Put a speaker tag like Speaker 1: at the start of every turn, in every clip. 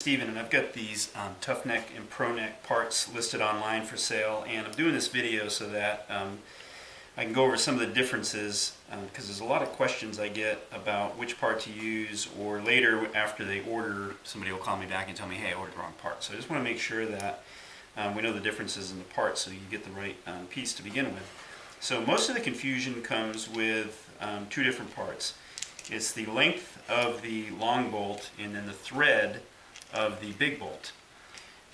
Speaker 1: Steven, and I've got these tough neck and pro neck parts listed online for sale, and I'm doing this video so that I can go over some of the differences because there's a lot of questions I get about which part to use, or later after they order somebody will call me back and tell me, hey, I ordered the wrong part. So I just want to make sure that we know the differences in the parts so you get the right piece to begin with. So most of the confusion comes with two different parts. It's the length of the long bolt and then the thread of the big bolt.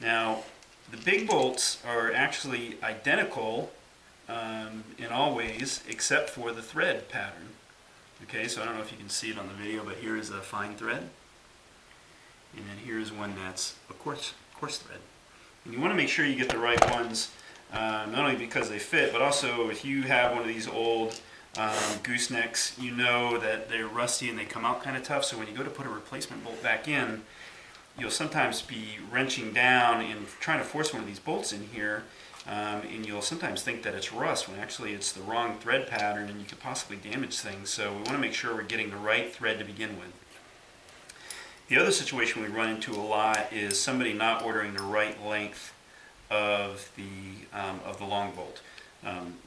Speaker 1: Now, the big bolts are actually identical in all ways except for the thread pattern. Okay, so I don't know if you can see it on the video, but here is a fine thread, and then here's one that's a coarse thread. And you want to make sure you get the right ones, not only because they fit, but also if you have one of these old goosenecks, you know that they're rusty and they come out kind of tough, so when you go to put a replacement bolt back in, you'll sometimes be wrenching down and trying to force one of these bolts in here, and you'll sometimes think that it's rust when actually it's the wrong thread pattern and you could possibly damage things. So we want to make sure we're getting the right thread to begin with. The other situation we run into a lot is somebody not ordering the right length of the long bolt.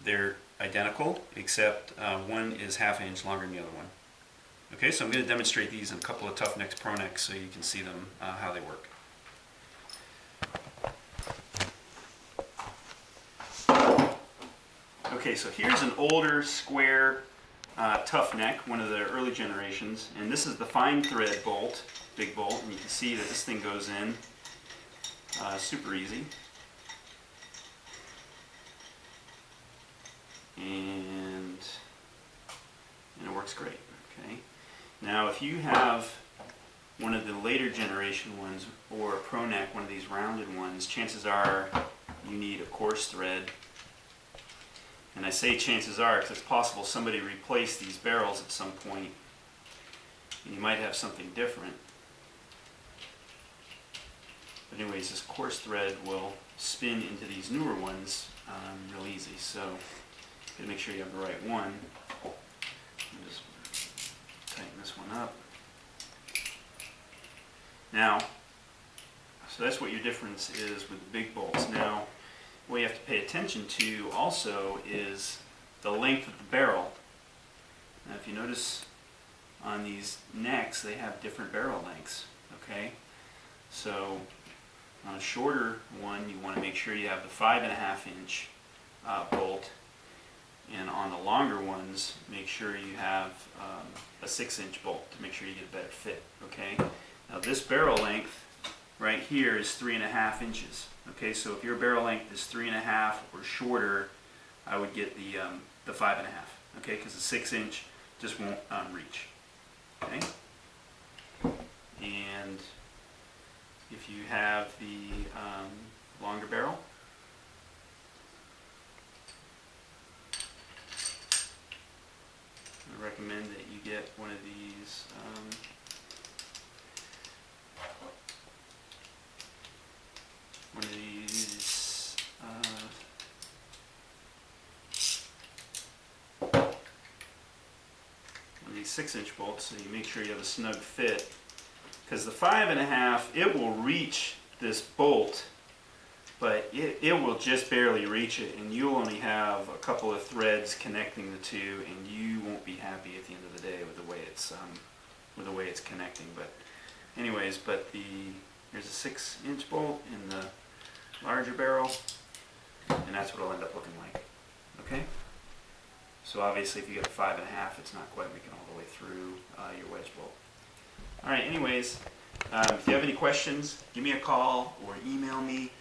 Speaker 1: They're identical except one is ½ inch longer than the other one. Okay, so I'm going to demonstrate these in a couple of tough necks, pro necks, so you can see them, how they work. Okay, so here's an older square tough neck, one of the early generations, and this is the fine thread bolt, big bolt, and you can see that this thing goes in super easy. And it works great. Okay. Now, if you have one of the later generation ones or a pro neck, one of these rounded ones, chances are you need a coarse thread. And I say chances are because it's possible somebody replaced these barrels at some point and you might have something different. But anyways, this coarse thread will spin into these newer ones real easy. So you gotta make sure you have the right one. Just tighten this one up. Now, so that's what your difference is with the big bolts. Now, what you have to pay attention to also is the length of the barrel. Now, if you notice on these necks, they have different barrel lengths. Okay, so on a shorter one, you want to make sure you have the 5½ inch bolt. And on the longer ones, make sure you have a 6-inch bolt to make sure you get a better fit. Okay. Now this barrel length right here is 3½ inches. Okay. So if your barrel length is 3½ or shorter, I would get the 5½. Okay, because the 6-inch just won't reach. Okay. And if you have the longer barrel, I recommend that you get one of these one of these 6-inch bolts, so you make sure you have a snug fit, because the 5½, it will reach this bolt, but it will just barely reach it, and you'll only have a couple of threads connecting the two, and you won't be happy at the end of the day with the way it's connecting. But anyways, here's a 6-inch bolt in the larger barrel, and that's what it'll end up looking like. Okay. So obviously, if you get a 5½, it's not quite making all the way through your wedge bolt. All right. Anyways, if you have any questions, give me a call or email me.